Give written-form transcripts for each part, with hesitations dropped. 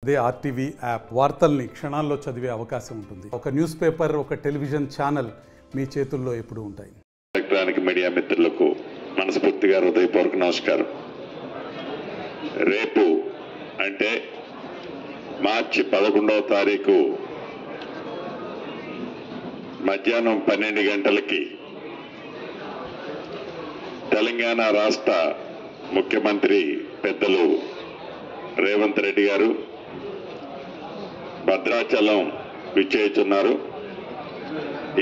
అదే RTV app వార్తల్ని క్షణాల్లో చదివే అవకాశం ఉంటుంది. ఒక న్యూస్ పేపర్, ఒక టెలివిజన్ ఛానల్ మీ చేతుల్లో ఎప్పుడూ ఉంటాయి. ఎలక్ట్రానిక్ మీడియా మిత్రులకు మనస్ఫూర్తిగా హృదయపూర్వక నమస్కారం. రేపు అంటే మార్చి 11వ తారీఖు మధ్యాహ్నం 12 గంటలకి తెలంగాణ రాష్ట్ర ముఖ్యమంత్రి పెద్దలు రేవంత్ రెడ్డి గారు భద్రాచలం విచ్చేస్తున్నారు.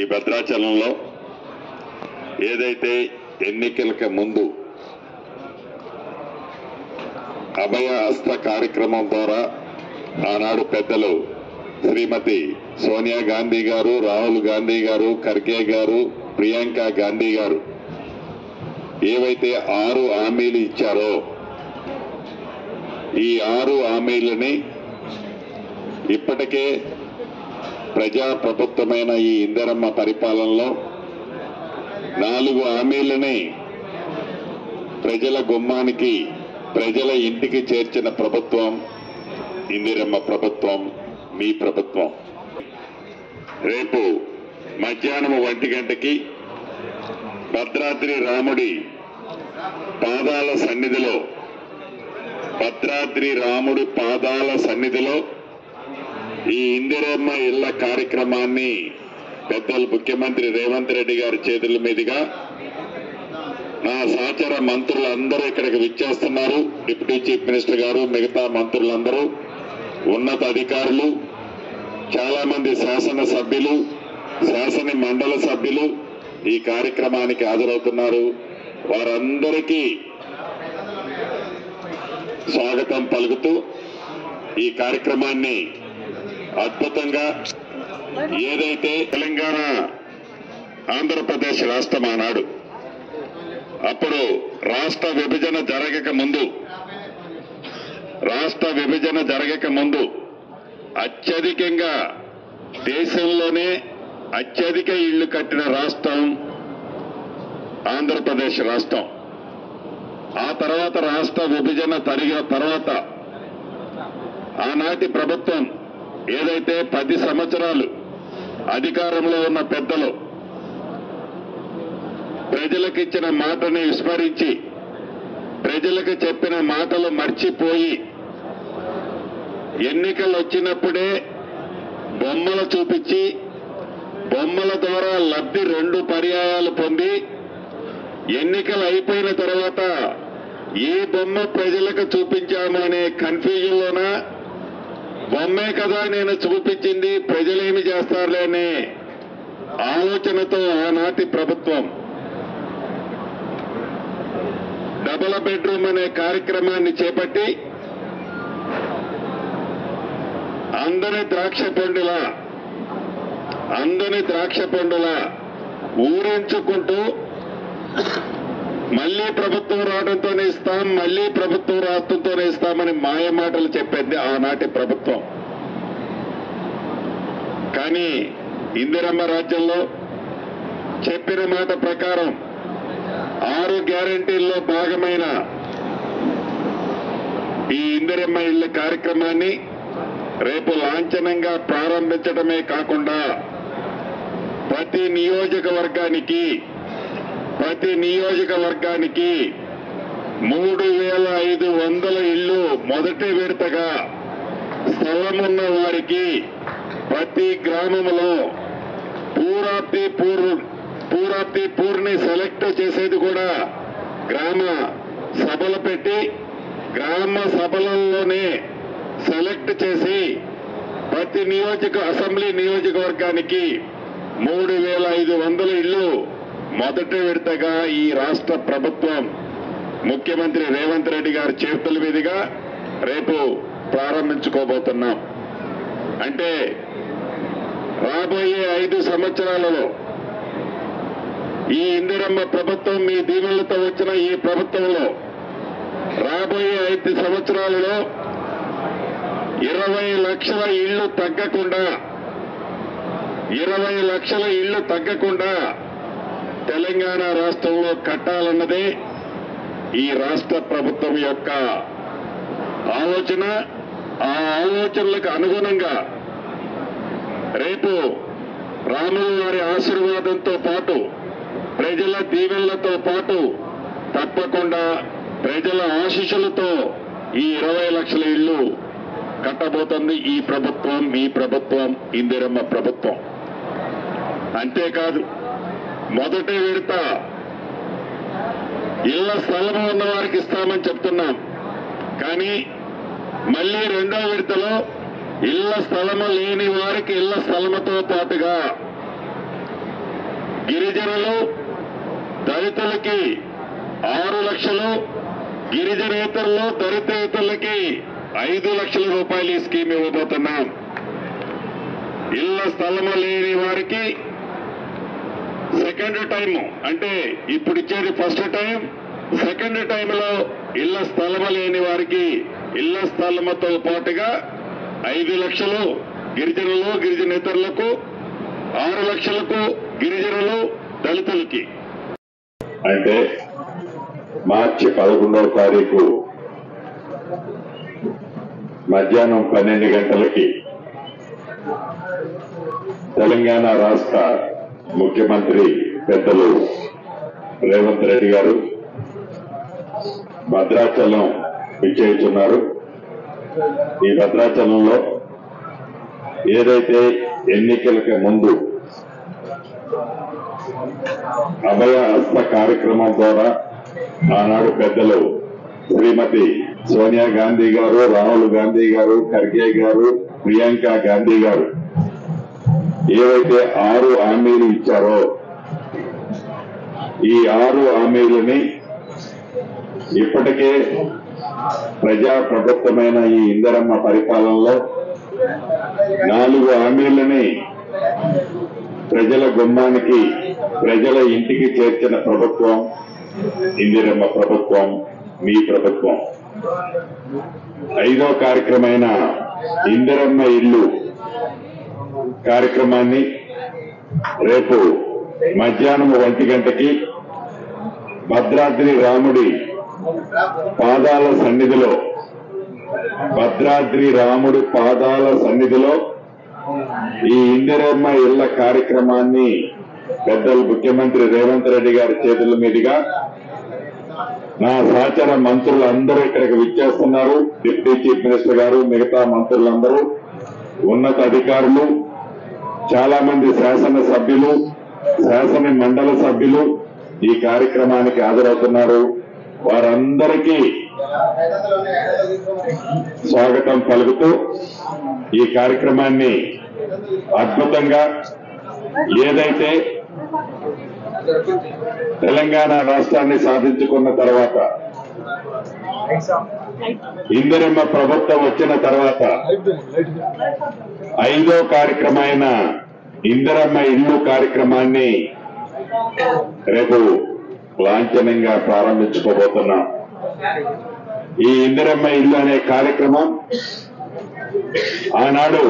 ఈ భద్రాచలంలో ఏదైతే ఎన్నికలకు ముందు అభయ హస్త కార్యక్రమం ద్వారా ఆనాడు పెద్దలు శ్రీమతి సోనియా గాంధీ గారు, రాహుల్ గాంధీ గారు, ఖర్గే గారు, ప్రియాంక గాంధీ గారు ఏవైతే 6 హామీలు ఇచ్చారో ఈ 6 హామీలని ఇప్పటికే ప్రజాప్రభుత్వమైన ఈ ఇందిరమ్మ పరిపాలనలో 4 హామీలని ప్రజల గుమ్మానికి, ప్రజల ఇంటికి చేర్చిన ప్రభుత్వం ఇందిరమ్మ ప్రభుత్వం, మీ ప్రభుత్వం. రేపు మధ్యాహ్నం 1 గంటకి భద్రాద్రి రాముడి పాదాల సన్నిధిలో, భద్రాద్రి రాముడి పాదాల సన్నిధిలో ఈ ఇందిరమ్మ ఇళ్ల కార్యక్రమాన్ని పెద్దలు ముఖ్యమంత్రి రేవంత్ రెడ్డి గారి చేతుల మీదుగా నా సహచర మంత్రులందరూ ఇక్కడికి విచ్చేస్తున్నారు. డిప్యూటీ చీఫ్ మినిస్టర్ గారు, మిగతా మంత్రులందరూ, ఉన్నత అధికారులు, చాలా మంది శాసన సభ్యులు, శాసన మండలి సభ్యులు ఈ కార్యక్రమానికి హాజరవుతున్నారు. వారందరికీ స్వాగతం పలుకుతూ ఈ కార్యక్రమాన్ని అద్భుతంగా, ఏదైతే తెలంగాణ ఆంధ్రప్రదేశ్ రాష్ట్రం ఆనాడు అప్పుడు రాష్ట్ర విభజన జరగక ముందు అత్యధికంగా దేశంలోనే అత్యధిక ఇళ్లు కట్టిన రాష్ట్రం ఆంధ్రప్రదేశ్ రాష్ట్రం. ఆ తర్వాత రాష్ట్ర విభజన జరిగిన తర్వాత ఆనాటి ప్రభుత్వం ఏదైతే 10 సంవత్సరాలు అధికారంలో ఉన్న పెద్దలు ప్రజలకు ఇచ్చిన మాటని విస్మరించి, ప్రజలకు చెప్పిన మాటలు మర్చిపోయి, ఎన్నికలు వచ్చినప్పుడే బొమ్మలు చూపించి, బొమ్మల ద్వారా లబ్ధి 2 పర్యాయాలు పొంది, ఎన్నికలు అయిపోయిన తర్వాత ఏ బొమ్మ ప్రజలకు చూపించాము అనే కన్ఫ్యూజన్లోన, బొమ్మే కదా నేను చూపించింది, ప్రజలేమి చేస్తారులే అనే ఆలోచనతో ఆనాటి ప్రభుత్వం డబుల్ బెడ్రూమ్ అనే కార్యక్రమాన్ని చేపట్టి అందరి ద్రాక్ష పండులా ఊరించుకుంటూ మళ్లీ ప్రభుత్వం రావడంతోనే ఇస్తాం, మళ్లీ ప్రభుత్వం రాష్ట్రంతోనే ఇస్తామని మాయమాటలు చెప్పింది ఆనాటి ప్రభుత్వం. కానీ ఇందిరమ్మ రాజ్యంలో చెప్పిన మాట ప్రకారం 6 గ్యారంటీల్లో భాగమైన ఈ ఇందిరమ్మ ఇళ్ల కార్యక్రమాన్ని రేపు లాంఛనంగా ప్రారంభించడమే కాకుండా ప్రతి నియోజకవర్గానికి 3500 ఇళ్లు మొదటి విడతగా స్థలమున్న వారికి ప్రతి గ్రామంలో పూర్ని సెలెక్ట్ చేసేది కూడా గ్రామ సభలు పెట్టి, గ్రామ సభలలోనే సెలెక్ట్ చేసి ప్రతి అసెంబ్లీ నియోజకవర్గానికి 3500 ఇళ్లు మొదటి విడతగా ఈ రాష్ట్ర ప్రభుత్వం ముఖ్యమంత్రి రేవంత్ రెడ్డి గారి చేతుల మీదుగా రేపు ప్రారంభించుకోబోతున్నాం. అంటే రాబోయే 5 సంవత్సరాలలో ఈ ఇందిరమ్మ ప్రభుత్వం, మీ దీవెనలతో వచ్చిన ఈ ప్రభుత్వంలో రాబోయే 5 సంవత్సరాలలో 20 లక్షల ఇళ్లు తగ్గకుండా తెలంగాణ రాష్ట్రంలో కట్టాలన్నదే ఈ రాష్ట్ర ప్రభుత్వం యొక్క ఆలోచన. ఆ ఆలోచనలకు అనుగుణంగా రేపు రాముల వారి ఆశీర్వాదంతో పాటు ప్రజల దీవెనలతో పాటు తప్పకుండా ప్రజల ఆశీస్సులతో ఈ 20 లక్షల ఇళ్లు కట్టబోతుంది ఈ ప్రభుత్వం ఇందిరమ్మ ప్రభుత్వం. అంతేకాదు మొదటి విడత ఇళ్ల స్థలం ఉన్న వారికి ఇస్తామని చెప్తున్నాం. కానీ మళ్ళీ రెండో విడతలో ఇళ్ల స్థలము లేని వారికి ఇళ్ల స్థలముతో పాటుగా గిరిజనులు దళితులకి 6 లక్షలు, గిరిజనేతరులు దళితేతరులకి 5 లక్షల రూపాయలు ఈ స్కీమ్ ఇవ్వబోతున్నాం. ఇళ్ల స్థలము లేని వారికి సెకండ్ టైం, అంటే ఇప్పుడు ఇచ్చేది ఫస్ట్ టైం, సెకండ్ టైంలో ఇళ్ల స్థలము లేని వారికి ఇళ్ల స్థలముతో పాటుగా 5 లక్షలు గిరిజనులు గిరిజనేతరులకు, 6 లక్షలకు గిరిజనులు దళితులకి. అంటే మార్చి 11వ తారీఖు మధ్యాహ్నం 12 గంటలకి తెలంగాణ రాష్ట్ర ముఖ్యమంత్రి పెద్దలు రేవంత్ రెడ్డి గారు భద్రాచలం విచ్చేస్తున్నారు. ఈ భద్రాచలంలో ఏదైతే ఎన్నికలకు ముందు అభయ హస్త కార్యక్రమం ద్వారా ఆనాడు పెద్దలు శ్రీమతి సోనియా గాంధీ గారు, రాహుల్ గాంధీ గారు, ఖర్గే గారు, ప్రియాంక గాంధీ గారు ఏవైతే 6 హామీలు ఇచ్చారో ఈ 6 హామీలని ఇప్పటికే ప్రజాప్రభుత్వమైన ఈ ఇందిరమ్మ పరిపాలనలో 4 హామీలని ప్రజల గుమ్మానికి, ప్రజల ఇంటికి చేర్చిన ప్రభుత్వం ఇందిరమ్మ ప్రభుత్వం, మీ ప్రభుత్వం. 5వ కార్యక్రమైన ఇందిరమ్మ ఇల్లు కార్యక్రమాన్ని రేపు మధ్యాహ్నం 1 గంటకి భద్రాద్రి రాముడి పాదాల సన్నిధిలో, భద్రాద్రి రాముడి పాదాల సన్నిధిలో ఈ ఇందిరమ్మ ఇళ్ల కార్యక్రమాన్ని పెద్దలు ముఖ్యమంత్రి రేవంత్ రెడ్డి గారి చేతుల మీదుగా నా సహచర మంత్రులు అందరూ ఇక్కడికి విచ్చేస్తున్నారు. డిప్యూటీ చీఫ్ మినిస్టర్ గారు, మిగతా మంత్రులందరూ, ఉన్నత అధికారులు, చాలా మంది శాసన సభ్యులు, శాసన మండలి సభ్యులు ఈ కార్యక్రమానికి హాజరవుతున్నారు. వారందరికీ స్వాగతం పలుకుతూ ఈ కార్యక్రమాన్ని అద్భుతంగా, ఏదైతే తెలంగాణ రాష్ట్రాన్ని సాధించుకున్న తర్వాత, ఇందిరమ్మ ప్రభుత్వం వచ్చిన తర్వాత 5వ కార్యక్రమైన ఇందిరమ్మ ఇల్లు కార్యక్రమాన్ని రేపు లాంఛనంగా ప్రారంభించుకోబోతున్నాం. ఈ ఇందిరమ్మ ఇల్లు అనే కార్యక్రమం ఆనాడు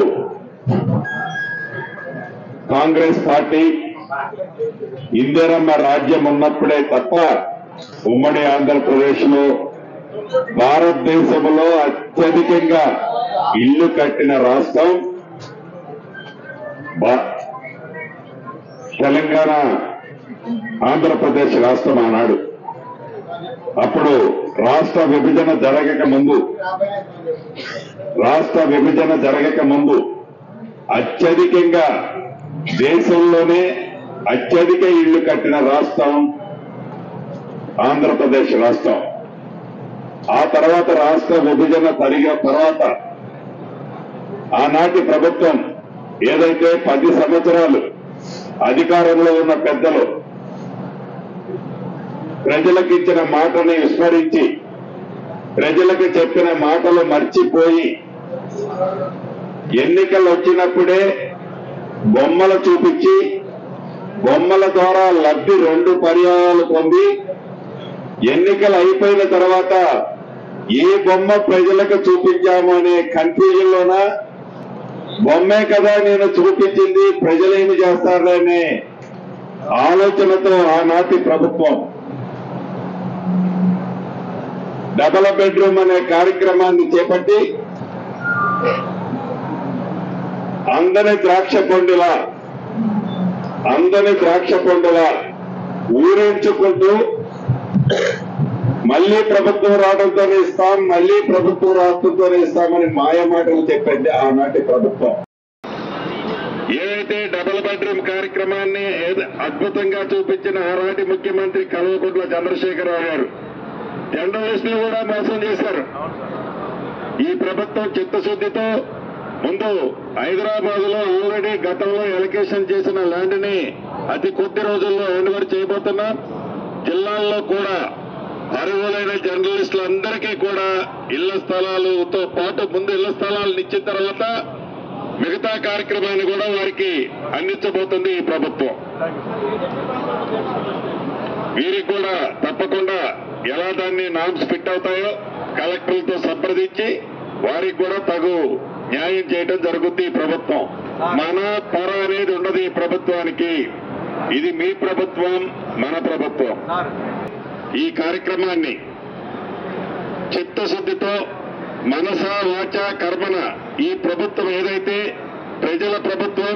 కాంగ్రెస్ పార్టీ ఇందిరమ్మ రాజ్యం ఉన్నప్పుడే తప్ప ఉమ్మడి ఆంధ్రప్రదేశ్ లో, భారతదేశంలో అత్యధికంగా ఇల్లు కట్టిన రాష్ట్రం తెలంగాణ, ఆంధ్రప్రదేశ్ రాష్ట్రం ఆనాడు. అప్పుడు రాష్ట్ర విభజన జరగక ముందు అత్యధికంగా, దేశంలోనే అత్యధిక ఇళ్లు కట్టిన రాష్ట్రం ఆంధ్రప్రదేశ్ రాష్ట్రం. ఆ తర్వాత రాష్ట్ర విభజన జరిగిన తర్వాత ఆనాటి ప్రభుత్వం ఏదైతే 10 సంవత్సరాలు అధికారంలో ఉన్న పెద్దలు ప్రజలకు ఇచ్చిన మాటని విస్మరించి, ప్రజలకు చెప్పిన మాటలు మర్చిపోయి, ఎన్నికలు వచ్చినప్పుడే బొమ్మలు చూపించి, బొమ్మల ద్వారా లబ్ధి 2 పర్యాయాలు పొంది, ఎన్నికలు అయిపోయిన తర్వాత ఏ బొమ్మ ప్రజలకు చూపించాము అనే కన్ఫ్యూజన్ లోన, బొమ్మే కదా నేను చూపించింది, ప్రజలేమి చేస్తారనే ఆలోచనతో ఆనాటి ప్రభుత్వం డబల్ బెడ్రూమ్ అనే కార్యక్రమాన్ని చేపట్టి అందని ద్రాక్ష పండులా ఊరించుకుంటూ మళ్ళీ ప్రభుత్వం రావడంతోనే ఇస్తాం, మళ్ళీ ప్రభుత్వం రాష్ట్రంతోనే ఇస్తామని మాయమాటలు చెప్పింది ఆనాటి ప్రభుత్వం. ఏదైతే డబుల్ బెడ్రూమ్ కార్యక్రమాన్ని అద్భుతంగా చూపించిన ఆనాటి ముఖ్యమంత్రి కల్వకుంట్ల చంద్రశేఖరరావు గారు జర్నలిస్టులు కూడా మోసం చేశారు. ఈ ప్రభుత్వం చిత్తశుద్ధితో ముందు హైదరాబాద్ లో ఆల్రెడీ గతంలో ఎలకేషన్ చేసిన ల్యాండ్ ని అతి కొద్ది రోజుల్లో హ్యాండ్ ఓవర్ చేయబోతున్నాం. జిల్లాల్లో కూడా అర్హులైన జర్నలిస్టులందరికీ కూడా ఇళ్ల స్థలాలతో పాటు ముందు ఇళ్ల స్థలాలు ఇచ్చిన తర్వాత మిగతా కార్యక్రమాన్ని కూడా వారికి అందించబోతుంది ఈ ప్రభుత్వం. వీరికి కూడా తప్పకుండా ఎలా దాన్ని నామ్స్ ఫిట్ అవుతాయో కలెక్టర్లతో సంప్రదించి వారికి కూడా తగు న్యాయం చేయడం జరుగుతుంది. ఈ ప్రభుత్వం మన పర అనేది ఉండదు. ఈ ప్రభుత్వానికి ఇది మీ ప్రభుత్వం, మన ప్రభుత్వం. ఈ కార్యక్రమాన్ని చిత్తశుద్ధితో మనస వాచ కర్మన ఈ ప్రభుత్వం ఏదైతే ప్రజల ప్రభుత్వం,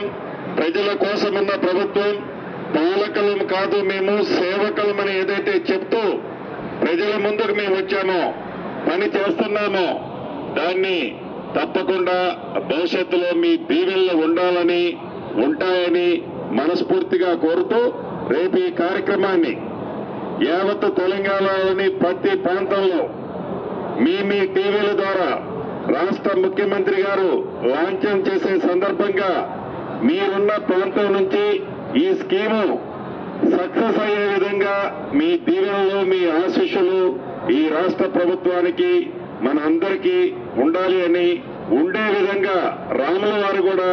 ప్రజల కోసం ఉన్న ప్రభుత్వం, పాలకులం కాదు మేము సేవకులమని ఏదైతే చెప్తూ ప్రజల ముందుకు మేము వచ్చామో, పని చేస్తున్నామో దాన్ని తప్పకుండా భవిష్యత్తులో మీ దీవెనలు ఉండాలని, ఉంటాయని మనస్ఫూర్తిగా కోరుతూ రేపు ఈ కార్యక్రమాన్ని యావత్ తెలంగాణలోని ప్రతి ప్రాంతంలో మీ టీవీల ద్వారా రాష్ట్ర ముఖ్యమంత్రి గారు లాంఛనం చేసే సందర్భంగా మీరున్న ప్రాంతం నుంచి ఈ స్కీము సక్సెస్ అయ్యే విధంగా మీ దీవెనలు, మీ ఆశీస్సులు ఈ రాష్ట్ర ప్రభుత్వానికి మన అందరికీ ఉండాలి అని, ఉండే విధంగా రాముల వారు కూడా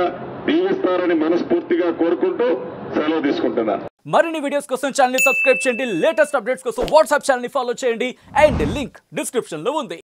దీవిస్తారని మనస్ఫూర్తిగా కోరుకుంటూ సెలవు తీసుకుంటున్నాను. మరిన్ని వీడియోస్ కోసం ఛానల్ ని సబ్స్క్రైబ్ చేయండి. లేటెస్ట్ అప్డేట్స్ కోసం వాట్సాప్ ఛానల్ ని ఫాలో చేయండి. అండ్ లింక్ డిస్క్రిప్షన్ లో ఉంది.